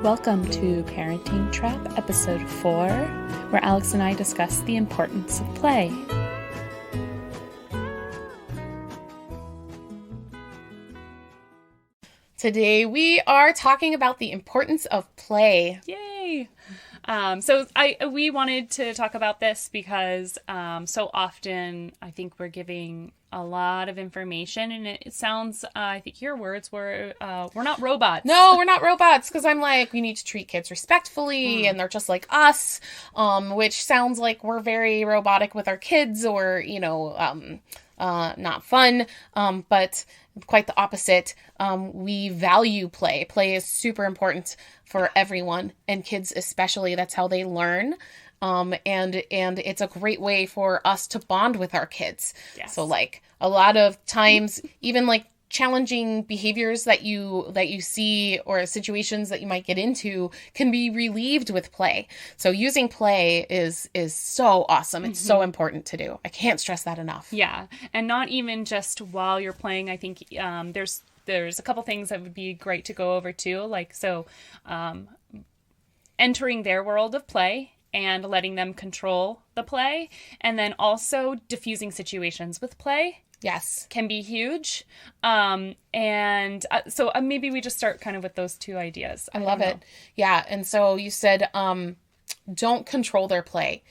Welcome to Parenting Trap, Episode 4, where Alex and I discuss the importance of play. Today we are talking about the importance of play. Yay! We wanted to talk about this because so often I think we're giving a lot of information, and it sounds, I think your words were, we're not robots. No, we're not robots, because I'm like, we need to treat kids respectfully, and they're just like us, which sounds like we're very robotic with our kids, or, not fun, but quite the opposite. We value play. Play is super important for everyone, and kids especially. That's how they learn. And it's a great way for us to bond with our kids. Yes. So like a lot of times, even like challenging behaviors that you see or situations that you might get into can be relieved with play. So using play is so awesome. It's so important to do. I can't stress that enough. Yeah. And not even just while you're playing. I think there's a couple things that would be great to go over too. Like, entering their world of play and letting them control the play, and then also diffusing situations with play. Yes. Can be huge. So maybe we just start kind of with those two ideas. I love it. Yeah. And so you said, don't control their play.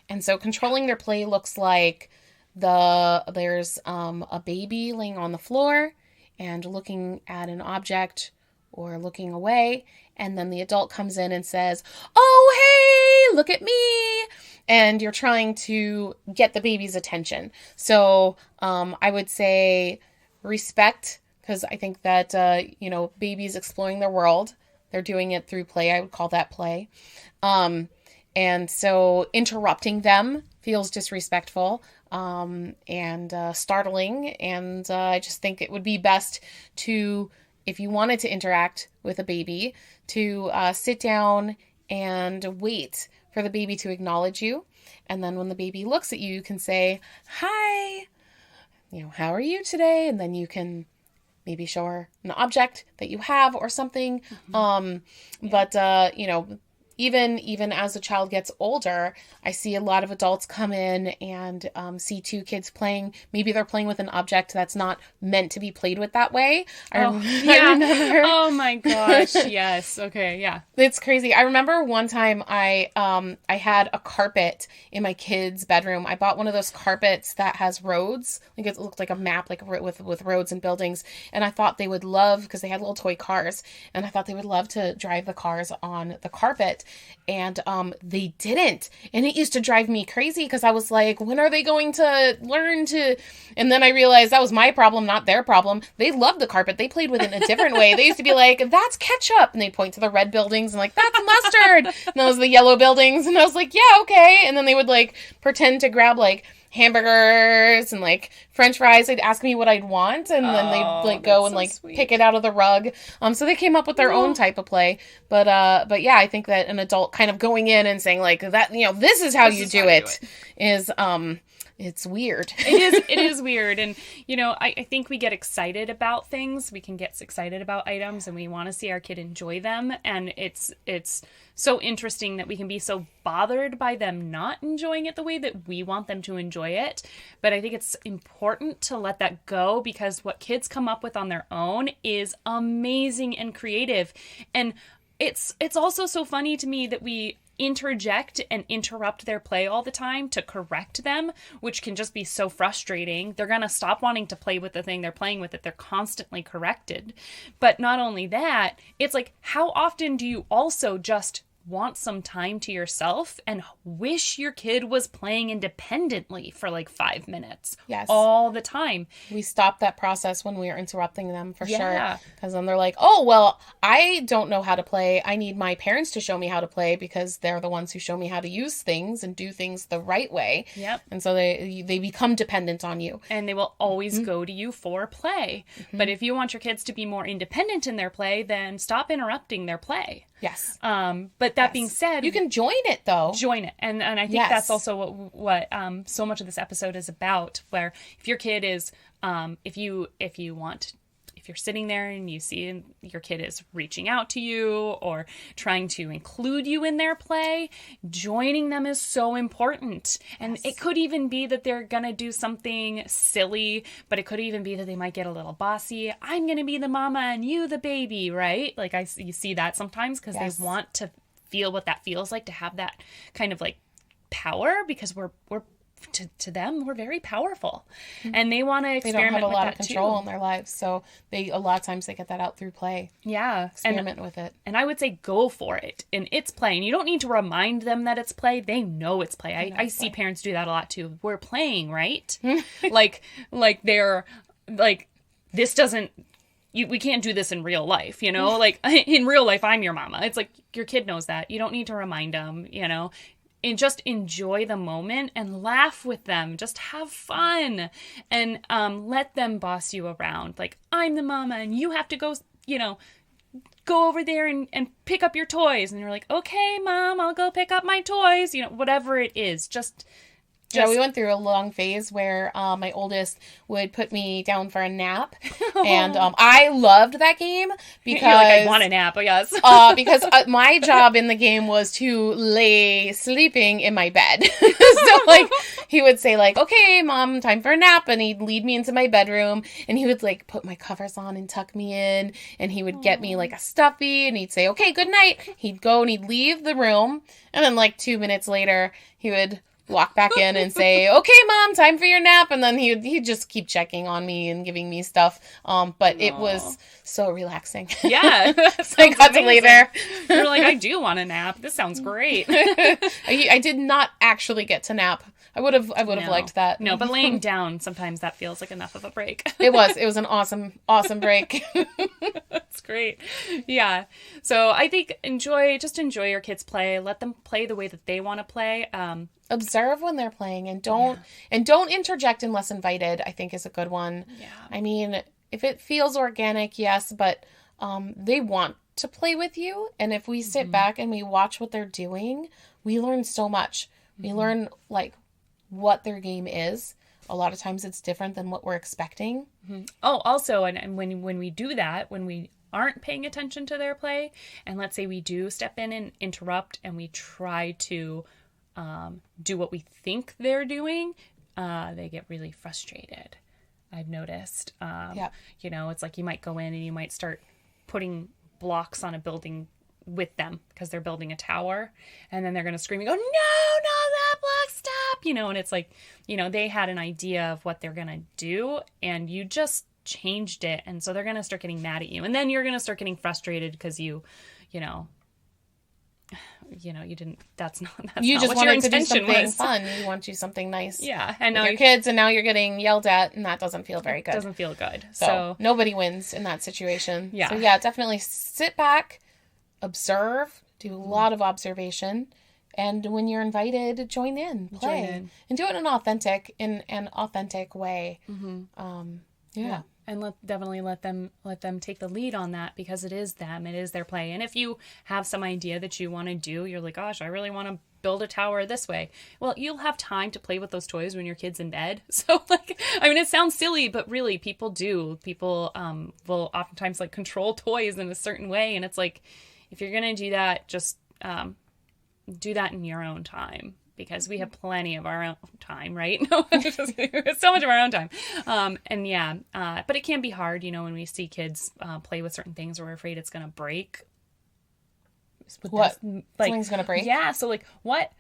And so controlling their play looks like there's a baby laying on the floor and looking at an object or looking away. And then the adult comes in and says, "Oh, hey, look at me." And you're trying to get the baby's attention. So I would say respect, because I think that, babies exploring their world, they're doing it through play. I would call that play. And so interrupting them feels disrespectful and startling. And I just think it would be best to, if you wanted to interact with a baby, to sit down and wait for the baby to acknowledge you. And then when the baby looks at you, you can say, "Hi, how are you today?" And then you can maybe show her an object that you have or something. But even as the child gets older, I see a lot of adults come in and see two kids playing. Maybe they're playing with an object that's not meant to be played with that way. I remember. Oh my gosh. Yes. Okay. Yeah. It's crazy. I remember one time I had a carpet in my kid's bedroom. I bought one of those carpets that has roads. Like it looked like a map, like with roads and buildings. And I thought they would love, because they had little toy cars, and I thought they would love to drive the cars on the carpet. And they didn't. And it used to drive me crazy, because I was like, when are they going to learn to? And then I realized that was my problem, not their problem. They loved the carpet. They played with it in a different way. They used to be like, "That's ketchup." And they'd point to the red buildings and like, "That's mustard." And those the yellow buildings. And I was like, "Yeah, okay." And then they would like pretend to grab like hamburgers and like French fries. They'd ask me what I'd want, and then they'd like go and like pick it out of the rug. So they came up with their own type of play. But yeah, I think that an adult kind of going in and saying like that, this is how you do it is it's weird. It is weird. And, I think we get excited about things. We can get excited about items, and we want to see our kid enjoy them. And it's so interesting that we can be so bothered by them not enjoying it the way that we want them to enjoy it. But I think it's important to let that go, because what kids come up with on their own is amazing and creative. And it's also so funny to me that we interject and interrupt their play all the time to correct them, which can just be so frustrating. They're going to stop wanting to play with the thing they're playing with if they're constantly corrected. But not only that, it's like, how often do you also just want some time to yourself and wish your kid was playing independently for like 5 minutes? Yes. All the time. We stop that process when we are interrupting them, for sure. Because then they're like, "Oh, well, I don't know how to play. I need my parents to show me how to play, because they're the ones who show me how to use things and do things the right way." Yep. And so they become dependent on you. And they will always go to you for play. But if you want your kids to be more independent in their play, then stop interrupting their play. Yes. But that being said, you can join it though. Join it. And I think that's also what so much of this episode is about, where if your kid is, if your you're sitting there and you see your kid is reaching out to you or trying to include you in their play, joining them is so important. And it could even be that they're going to do something silly, but it could even be that they might get a little bossy. I'm going to be the mama and you the baby, right? Like you see that sometimes because they want to feel what that feels like to have that kind of like power, because we're to them we're very powerful, and they want to experiment. They don't have a lot of control too. in their lives, so a lot of times they get that out through play. Yeah, experiment with it. And I would say go for it, and it's play. And you don't need to remind them that it's play. They know it's play. I see parents do that a lot too. We're playing, right? like they're like, this doesn't. We can't do this in real life, you know? Like, in real life, I'm your mama. It's like, your kid knows that. You don't need to remind them, you know? And just enjoy the moment and laugh with them. Just have fun. And let them boss you around. Like, I'm the mama, and you have to go, you know, go over there and pick up your toys. And you're like, okay, Mom, I'll go pick up my toys. You know, whatever it is, just yeah, we went through a long phase where my oldest would put me down for a nap, and I loved that game because you're like, I want a nap, yes. Because my job in the game was to lay sleeping in my bed. So like he would say like, "Okay, Mom, time for a nap," and he'd lead me into my bedroom, and he would like put my covers on and tuck me in, and he would get me like a stuffy, and he'd say, "Okay, good night." He'd go and he'd leave the room, and then like 2 minutes later, he would walk back in and say, "Okay, Mom, time for your nap," and then he'd just keep checking on me and giving me stuff. But it was so relaxing. Yeah, so I got to lay there. You're like, I do want a nap. This sounds great. I did not actually get to nap. I would have liked that. No, but laying down, sometimes that feels like enough of a break. It was an awesome break. That's great. Yeah. So I think enjoy your kids' play. Let them play the way that they want to play. Observe when they're playing, and don't interject unless invited, I think is a good one. Yeah. I mean, if it feels organic, yes, but they want to play with you, and if we sit back and we watch what they're doing, we learn so much. We learn like what their game is. A lot of times it's different than what we're expecting. Oh, also, and when we do that, when we aren't paying attention to their play, and let's say we do step in and interrupt, and we try to do what we think they're doing, they get really frustrated. I've noticed. You know, it's like you might go in and you might start putting blocks on a building with them because they're building a tower, and then they're going to scream and go, no, that block, stop, you know, and it's like, you know, they had an idea of what they're going to do, and you just changed it, and so they're going to start getting mad at you, and then you're going to start getting frustrated because you know, you didn't. That's not what your intention was. Fun. You want to do something nice. Yeah, and now your kids, and now you're getting yelled at, and that doesn't feel very good. Doesn't feel good. So nobody wins in that situation. Yeah. So yeah, definitely sit back, observe, do a lot of observation, and when you're invited, join in, play, and do it in an authentic way. Yeah. And definitely let them take the lead on that, because it is their play. And if you have some idea that you want to do, you're like, gosh, I really want to build a tower this way. Well, you'll have time to play with those toys when your kid's in bed. So like, I mean, it sounds silly, but really people do. People will oftentimes like control toys in a certain way. And it's like, if you're going to do that, just do that in your own time. Because we have plenty of our own time, right? No, so much of our own time. But it can be hard, you know, when we see kids play with certain things, we're afraid it's going to break. Something's going to break? Yeah. So like what?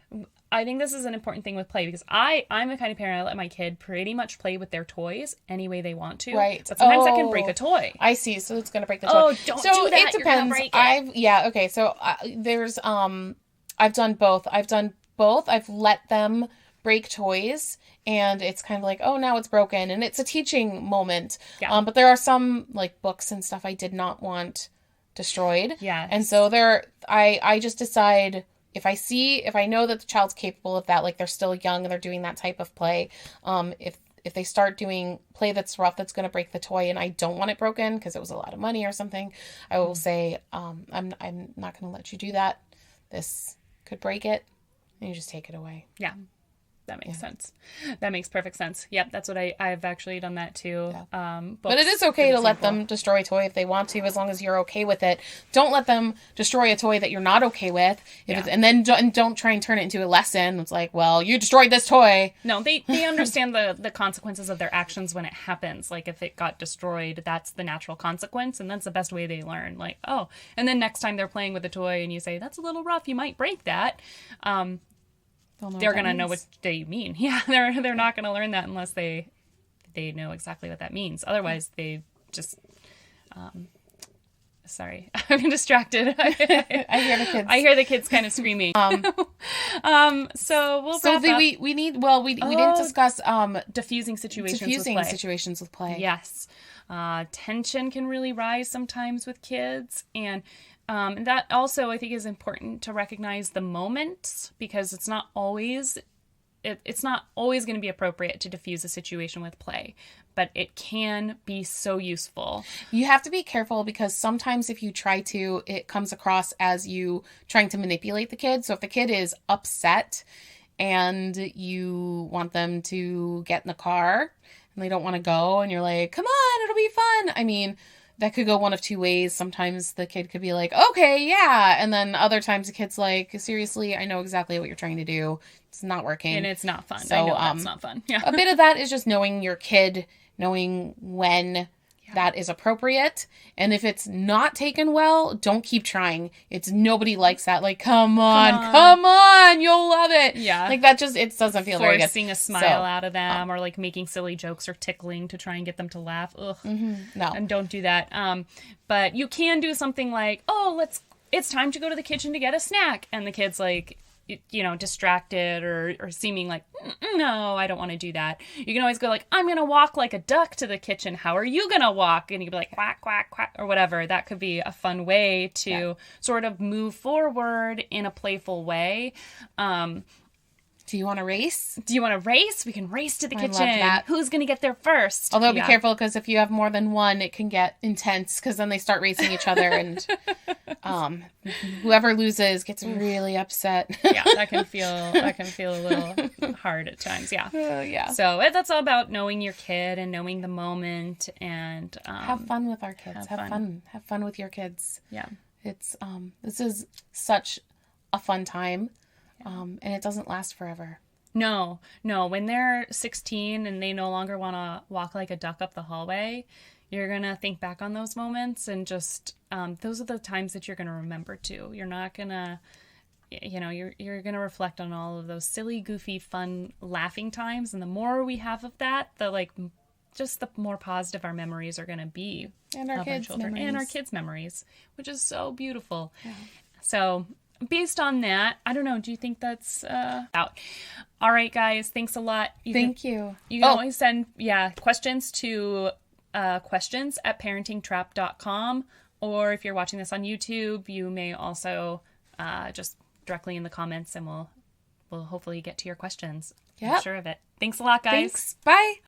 I think this is an important thing with play, because I'm the kind of parent, I let my kid pretty much play with their toys any way they want to. Right. But sometimes that can break a toy. I see. So it's going to break the toy. Oh, don't do that. It depends. Okay. So there's, I've done both. I've let them break toys, and it's kind of like, oh, now it's broken, and it's a teaching moment. Yeah. But there are some like books and stuff I did not want destroyed. Yeah. And so I just decide, if I know that the child's capable of that, like they're still young and they're doing that type of play, if they start doing play that's rough, that's going to break the toy, and I don't want it broken because it was a lot of money or something, I will say, I'm not going to let you do that. This could break it. And you just take it away. Yeah. That makes sense. That makes perfect sense. Yep, that's what I've actually done that too. But it is okay to let them destroy a toy if they want to, as long as you're okay with it. Don't let them destroy a toy that you're not okay with. And then don't try and turn it into a lesson. It's like, well, you destroyed this toy. No, they understand the consequences of their actions when it happens. Like if it got destroyed, that's the natural consequence, and that's the best way they learn. Like, oh, and then next time they're playing with a toy and you say, that's a little rough, you might break that. They're going to know what they mean. Yeah, they're not going to learn that unless they know exactly what that means. Otherwise, they just... sorry, I'm distracted. I hear the kids. I hear the kids kind of screaming. So we'll wrap up. We didn't discuss diffusing situations with play. Yes. Tension can really rise sometimes with kids, and that also I think is important to recognize the moments, because it's not always going to be appropriate to diffuse a situation with play, but it can be so useful. You have to be careful, because sometimes if you try to, it comes across as you trying to manipulate the kid. So if the kid is upset and you want them to get in the car and they don't want to go, and you're like, come on, it'll be fun. I mean, that could go one of two ways. Sometimes the kid could be like, okay, yeah. And then other times the kid's like, seriously, I know exactly what you're trying to do. It's not working. And it's not fun. So, I know that's not fun. Yeah. A bit of that is just knowing your kid, knowing when that is appropriate. And if it's not taken well, don't keep trying. Nobody likes that. Like, come on, you'll love it. Yeah. Like that it doesn't feel very good. Forcing a smile out of them, or like making silly jokes or tickling to try and get them to laugh. Ugh. No. And don't do that. But you can do something like, it's time to go to the kitchen to get a snack. And the kid's like, distracted or seeming like, no, I don't want to do that. You can always go like, I'm going to walk like a duck to the kitchen. How are you going to walk? And you can be like, quack, quack, quack, or whatever. That could be a fun way to sort of move forward in a playful way. Do you want to race? We can race to the kitchen. Love that. Who's going to get there first? Although be careful, because if you have more than one, it can get intense, because then they start racing each other, and whoever loses gets really upset. Yeah, that can feel a little hard at times. Yeah. Yeah. So that's all about knowing your kid and knowing the moment, and have fun with our kids. Have fun with your kids. Yeah. It's this is such a fun time. And it doesn't last forever. No. When they're 16 and they no longer want to walk like a duck up the hallway, you're going to think back on those moments, and just, those are the times that you're going to remember too. You're not going to, you're going to reflect on all of those silly, goofy, fun, laughing times. And the more we have of that, just the more positive our memories are going to be. And our kids' memories. And our kids' memories, which is so beautiful. Yeah. So... based on that, I don't know. Do you think that's out? All right, guys. Thanks a lot. Thank you. You can always send questions to questions@parentingtrap.com, or if you're watching this on YouTube, you may also just directly in the comments, and we'll hopefully get to your questions. Yeah, I'm sure of it. Thanks a lot, guys. Thanks. Bye.